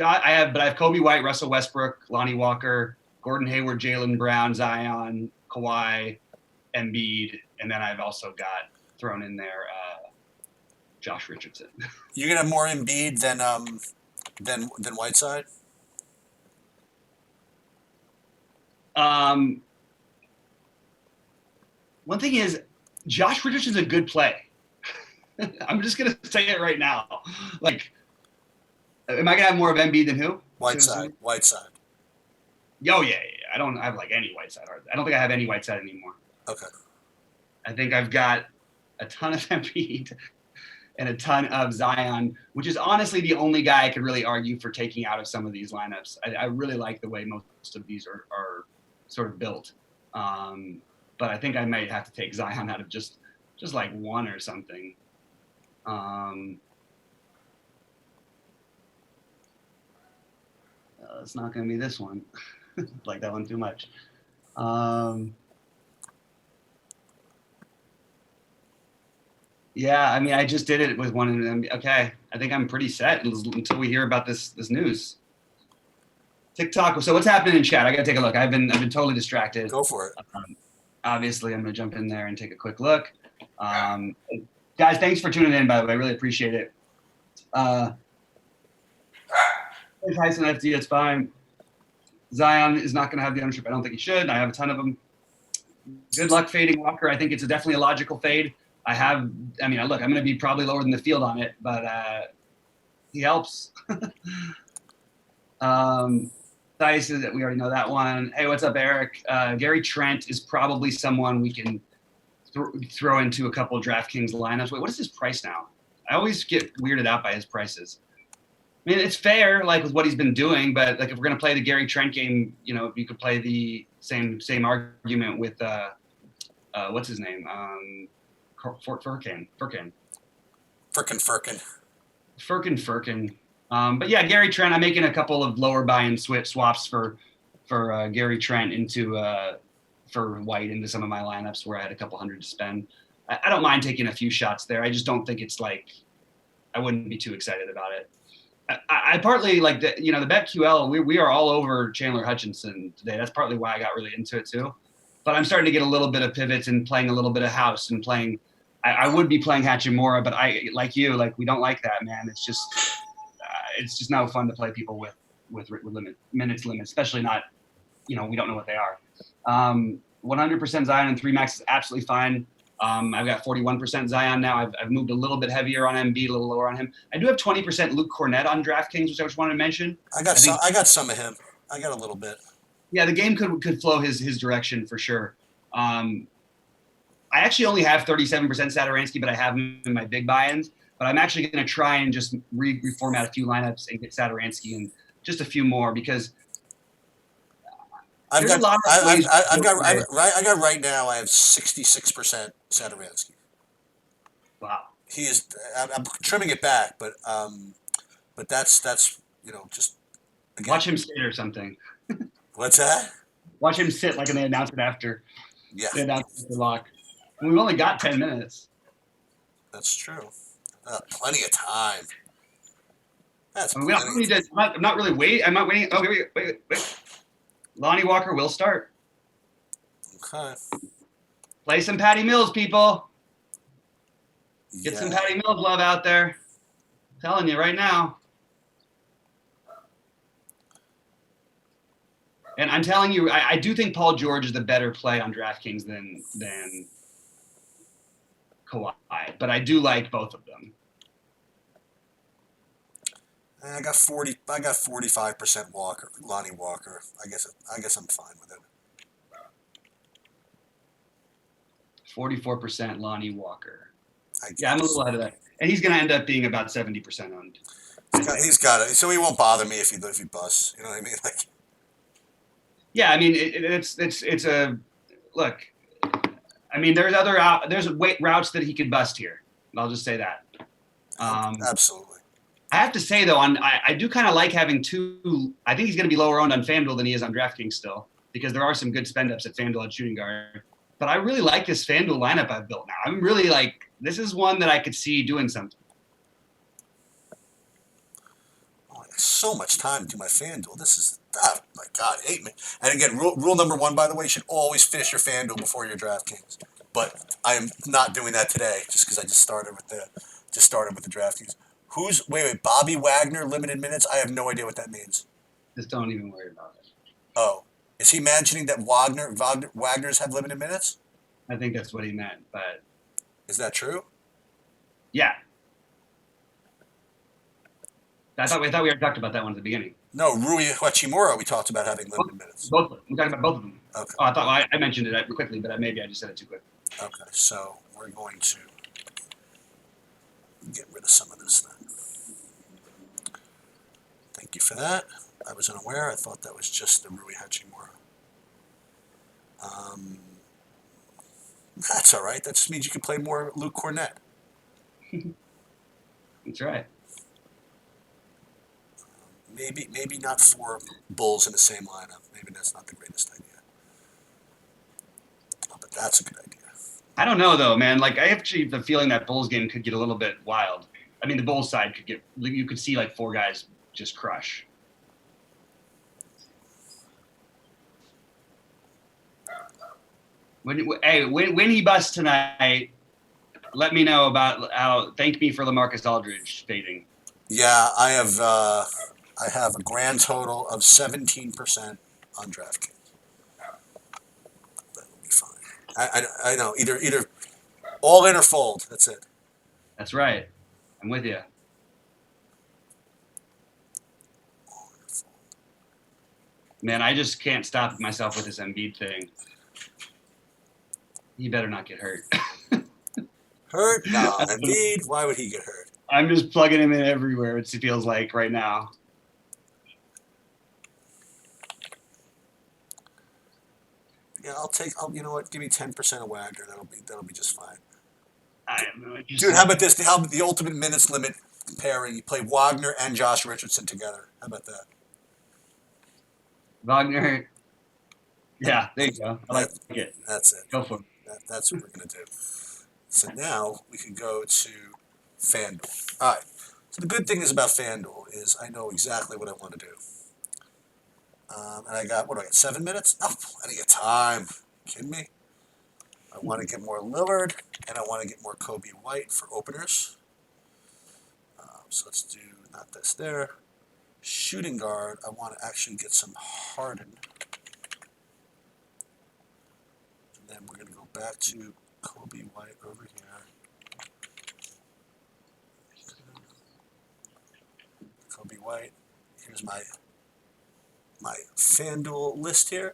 I have Kobe White, Russell Westbrook, Lonnie Walker, Gordon Hayward, Jaylen Brown, Zion, Kawhi, Embiid, and then I've also got thrown in there Josh Richardson. You're gonna have more Embiid than Whiteside. One thing is, Josh Richardson's a good play. I'm just gonna say it right now. Like, am I gonna have more of Embiid than who? Whiteside. Oh yeah. I don't have like any Whiteside. I don't think I have any Whiteside anymore. Okay. I think I've got a ton of Embiid and a ton of Zion, which is honestly the only guy I could really argue for taking out of some of these lineups. I really like the way most of these are sort of built. But I think I might have to take Zion out of just like one or something. It's not going to be this one. Like that one too much. Yeah, I mean, I just did it with one of them. Okay, I think I'm pretty set until we hear about this news. TikTok. So what's happening in chat? I got to take a look. I've been totally distracted. Go for it. Obviously, I'm going to jump in there and take a quick look. Guys, thanks for tuning in, by the way. I really appreciate it. Tyson FD, it's fine. Zion is not going to have the ownership. I don't think he should. I have a ton of them. Good luck fading Walker. I think it's definitely a logical fade. Look, I'm going to be probably lower than the field on it, but he helps. Dice, we already know that one. Hey, what's up, Eric? Gary Trent is probably someone we can throw into a couple of DraftKings lineups. Wait, what is his price now? I always get weirded out by his prices. I mean, it's fair, like with what he's been doing, but like if we're gonna play the Gary Trent game, you know, you could play the same argument with what's his name, Furkan. Furkan. But yeah, Gary Trent. I'm making a couple of lower buy-in swaps for Gary Trent into for White into some of my lineups where I had a couple hundred to spend. I don't mind taking a few shots there. I just don't think it's like I wouldn't be too excited about it. I partly like the the BetQL. We are all over Chandler Hutchinson today. That's partly why I got really into it too. But I'm starting to get a little bit of pivots and playing a little bit of house and playing. I would be playing Hachimura, but I like you. Like we don't like that, man. It's just no fun to play people with minutes limit, especially not. We don't know what they are. 100% Zion and 3 max is absolutely fine. I've got 41% Zion now. I've moved a little bit heavier on Embiid, a little lower on him. I do have 20% Luke Cornett on DraftKings, which I just wanted to mention. I got some of him. I got a little bit. Yeah, the game could flow his direction for sure. I actually only have 37% Satoransky, but I have him in my big buy-ins. But I'm actually going to try and just reformat a few lineups and get Satoransky and just a few more because I got right now. I have 66% Satoransky. Wow. He is. I'm trimming it back, but that's just again. Watch him sit or something. What's that? Watch him sit like when they announce it after. Yeah. They announce the lock. We've only got 10 minutes. That's true. Plenty of time. That's I'm not really waiting. I'm not waiting. Oh, wait. Lonnie Walker will start. Okay. Play some Patty Mills, people. Get some Patty Mills love out there. I'm telling you right now. And I'm telling you, I do think Paul George is the better play on DraftKings than Kawhi, but I do like both of them. I got 45% Walker, Lonnie Walker. I guess I'm fine with it. 44% Lonnie Walker. I'm a little ahead of that, and he's going to end up being about 70% on. He's got it, so he won't bother me if he busts. You know what I mean? Like. Yeah, I mean it's a look. I mean there's routes that he could bust here. I'll just say that. Absolutely. I have to say though, I do kind of like having two. I think he's going to be lower owned on FanDuel than he is on DraftKings still, because there are some good spend ups at FanDuel at shooting guard. But I really like this FanDuel lineup I've built now. I'm really like, this is one that I could see doing something. Oh, I got so much time to do my FanDuel. This is, oh my God, 8 minutes. And again, rule number 1, by the way, you should always finish your FanDuel before your DraftKings. But I am not doing that today, just because I just started with the DraftKings. Wait, Bobby Wagner, limited minutes? I have no idea what that means. Just don't even worry about it. Oh. Is he mentioning that Wagner's have limited minutes? I think that's what he meant, but... Is that true? Yeah. I thought we already talked about that one at the beginning. No, Rui Hachimura, we talked about having limited minutes. Both. We're talking about both of them. Okay. Oh, I thought I mentioned it quickly, but maybe I just said it too quick. Okay, so we're going to get rid of some of this then. Thank you for that. I was unaware. I thought that was just the Rui Hachimura. That's all right. That just means you can play more Luke Cornett. That's right. Maybe not 4 Bulls in the same lineup. Maybe that's not the greatest idea. Oh, but that's a good idea. I don't know though, man. Like I actually have the feeling that Bulls game could get a little bit wild. I mean, the Bulls side you could see like 4 guys just crush. When he busts tonight, let me know about how. Thank me for LaMarcus Aldridge fading. Yeah, I have a grand total of 17% on DraftKings. That will be fine. I know either all in or fold. That's it. That's right. I'm with you. Man, I just can't stop myself with this Embiid thing. He better not get hurt. Hurt? No, Embiid. Why would he get hurt? I'm just plugging him in everywhere. It feels like right now. Yeah, I'll you know what? Give me 10% of Wagner. That'll be just fine. I have no idea. Dude, how about this? How about the ultimate minutes limit pairing? You play Wagner and Josh Richardson together. How about that? Wagner. Yeah, there you go. I like it. That's it. Go for it. That's what we're gonna do. So now we can go to FanDuel. All right. So the good thing is about FanDuel is I know exactly what I want to do. And I got, what do I got, 7 minutes? Oh, plenty of time. Kidding me? I want to get more Lillard, and I want to get more Kobe White for openers. So let's do, not this there. Shooting guard, I want to actually get some Harden. And then we're going to go back to Kobe White over here. Kobe White. Here's my FanDuel list here.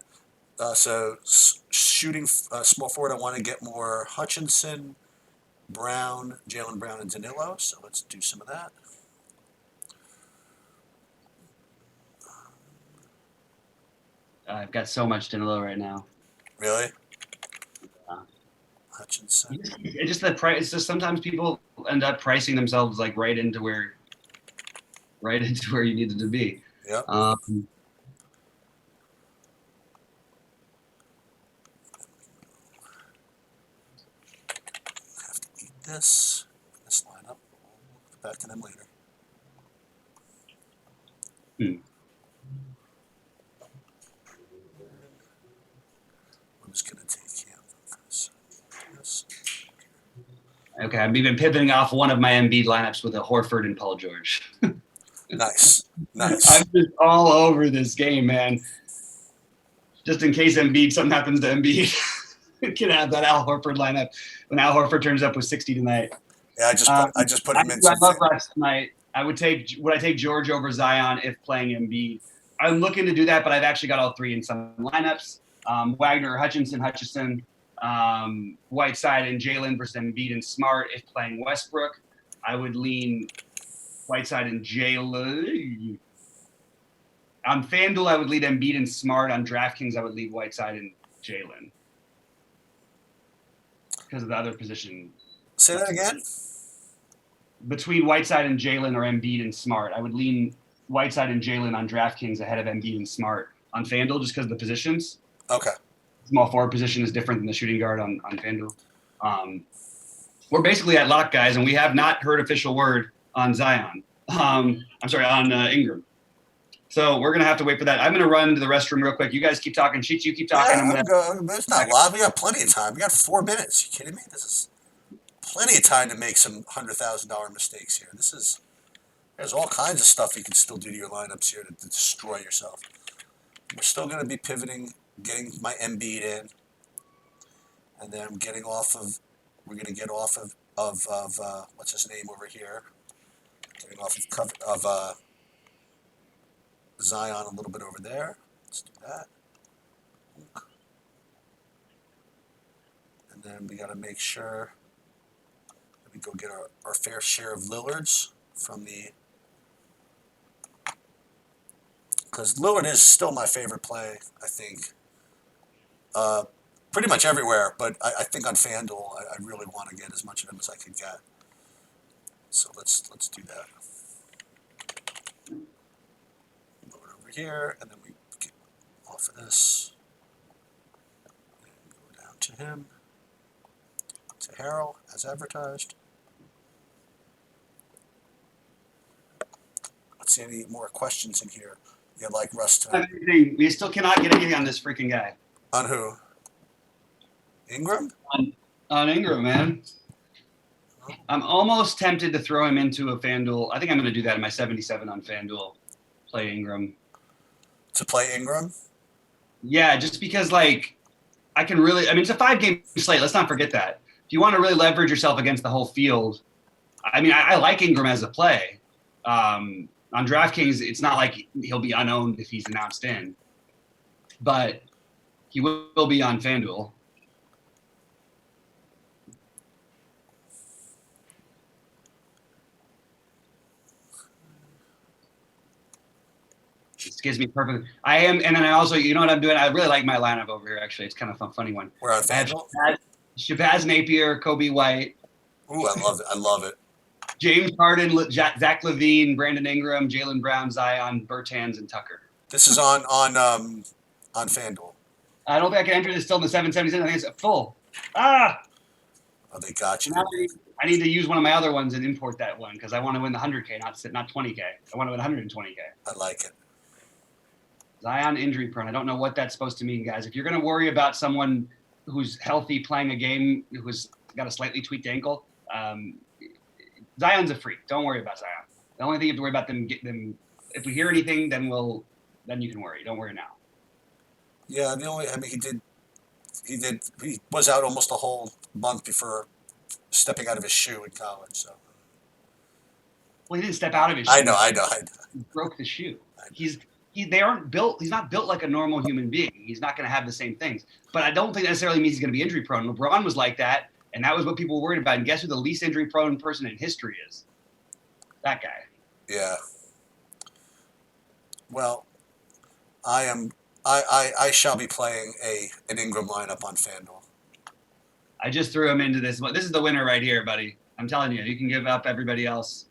So shooting small forward, I want to get more Hutchinson, Brown, Jaylen Brown, and Danilo. So let's do some of that. I've got so much Danilo right now. Really? Yeah. Hutchinson. It's just the price. It's just sometimes people end up pricing themselves like right into where you needed to be. Yep. Have to eat this lineup. We'll get back to them later. I'm just gonna take him for this. Okay, I've been pivoting off one of my Embiid lineups with a Horford and Paul George. Nice. I'm just all over this game, man. Just in case something happens to Embiid, can have that Al Horford lineup when Al Horford turns up with 60 tonight. Yeah, I just put him in. I love Russ tonight. Would I take George over Zion if playing Embiid? I'm looking to do that, but I've actually got all three in some lineups. Wagner, Hutchinson, Whiteside, and Jaylen versus Embiid and Smart. If playing Westbrook, I would lean Whiteside and Jaylen. On FanDuel, I would lead Embiid and Smart. On DraftKings, I would leave Whiteside and Jaylen because of the other position. Say that again? Between Whiteside and Jaylen or Embiid and Smart, I would lean Whiteside and Jaylen on DraftKings ahead of Embiid and Smart on FanDuel just because of the positions. Okay. Small forward position is different than the shooting guard on FanDuel. We're basically at lock, guys, and we have not heard official word on Zion. On Ingram. So we're going to have to wait for that. I'm going to run to the restroom real quick. You guys keep talking. Cheech, you keep talking. Yeah, it's not live. We got plenty of time. We got 4 minutes. You kidding me? This is plenty of time to make some $100,000 mistakes here. There's all kinds of stuff you can still do to your lineups here to destroy yourself. We're still going to be pivoting, getting my Embiid in, and then I'm getting off of. We're going to get off of what's his name over here? Getting off of Zion a little bit over there. Let's do that. And then we got to make sure that we go get our fair share of Lillards from the. Because Lillard is still my favorite play, I think. Pretty much everywhere, but I think on FanDuel, I really want to get as much of him as I could get. So let's do that. Move it over here, and then we get off of this. And go down to him. To Harrell, as advertised. Let's see any more questions in here. You like Russ tonight? We still cannot get anything on this freaking guy. On who? Ingram? On Ingram, man. I'm almost tempted to throw him into a FanDuel. I think I'm going to do that in my 77 on FanDuel. Play Ingram. To play Ingram? Yeah, just because, like, I can really – I mean, it's a 5-game slate. Let's not forget that. If you want to really leverage yourself against the whole field, I mean, I like Ingram as a play. On DraftKings, it's not like he'll be unowned if he's announced in. But he will be on FanDuel. gives me perfect. I am, and then I also, you know what I'm doing? I really like my lineup over here. Actually, it's kind of a funny one. We're on I have FanDuel. Shabazz Napier, Kobe White, Ooh, I love it. I love it. James Harden, Zach Levine, Brandon Ingram, Jaylen Brown, Zion, Bertans, and Tucker. This is on FanDuel. I don't think I can enter this still in the 777. I think it's full. Oh, they got you. Now I need to use one of my other ones and import that one because I want to win the 100K, not 20K. I want to win 120K. I like it. Zion injury prone. I don't know what that's supposed to mean, guys. If you're going to worry about someone who's healthy playing a game who's got a slightly tweaked ankle, Zion's a freak. Don't worry about Zion. The only thing you have to worry about them. If we hear anything, then you can worry. Don't worry now. Yeah, he was out almost a whole month before stepping out of his shoe in college. So Well, he didn't step out of his shoe. I know. He broke the shoe. They aren't built. He's not built like a normal human being. He's not going to have the same things. But I don't think necessarily means he's going to be injury prone. LeBron was like that, and that was what people were worried about. And guess who the least injury prone person in history is? That guy. Yeah. Well, I shall be playing an Ingram lineup on FanDuel. I just threw him into this. This is the winner right here, buddy. I'm telling you, you can give up everybody else.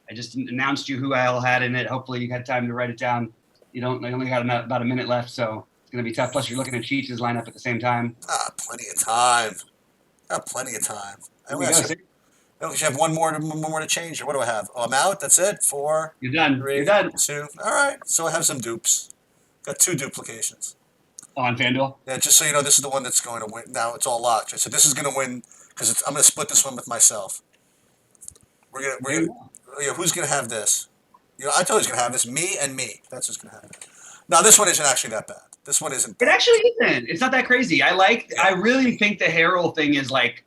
I just announced you who I all had in it. Hopefully you had time to write it down. I only got about a minute left, so it's going to be tough. Plus, you're looking at Cheats' lineup at the same time. Plenty of time. Got plenty of time. I should have one more to change. Or what do I have? Oh, I'm out. That's it. 4. You're done. 3, You're done. 2. All right. So I have some dupes. Got 2 duplications. On FanDuel? Yeah, just so you know, this is the one that's going to win. Now it's all locked. So this is going to win because I'm going to split this one with myself. Who's going to have this? I told you who's going to have this. Me and me. That's who's going to have it. No, this one isn't actually that bad. This one isn't bad. It actually isn't. It's not that crazy. I really think the Harrell thing is like,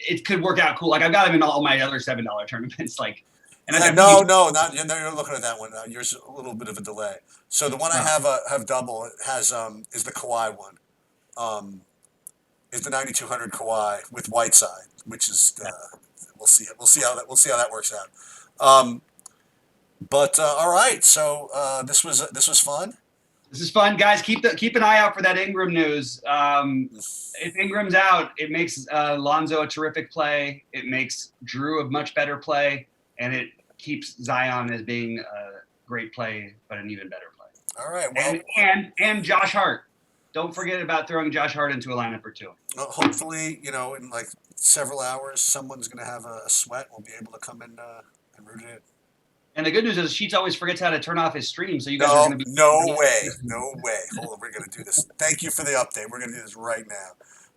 it could work out cool. Like I've got him in all my other $7 tournaments. Like, and you're looking at that one. Yours a little bit of a delay. So the one I have double has is the Kawhi one. Is the 9200 Kawhi with Whiteside, which is we'll see how that works out. But all right, so this was fun. This is fun, guys. Keep an eye out for that Ingram news. If Ingram's out, it makes Lonzo a terrific play. It makes Drew a much better play, and it keeps Zion as being a great play, but an even better play. All right. Well, and Josh Hart. Don't forget about throwing Josh Hart into a lineup or 2. Hopefully, in like several hours, someone's going to have a sweat. We'll be able to come in and root it. And the good news is Sheets always forgets how to turn off his stream, so you guys are going to be... No way. Hold on, we're going to do this. Thank you for the update. We're going to do this right now.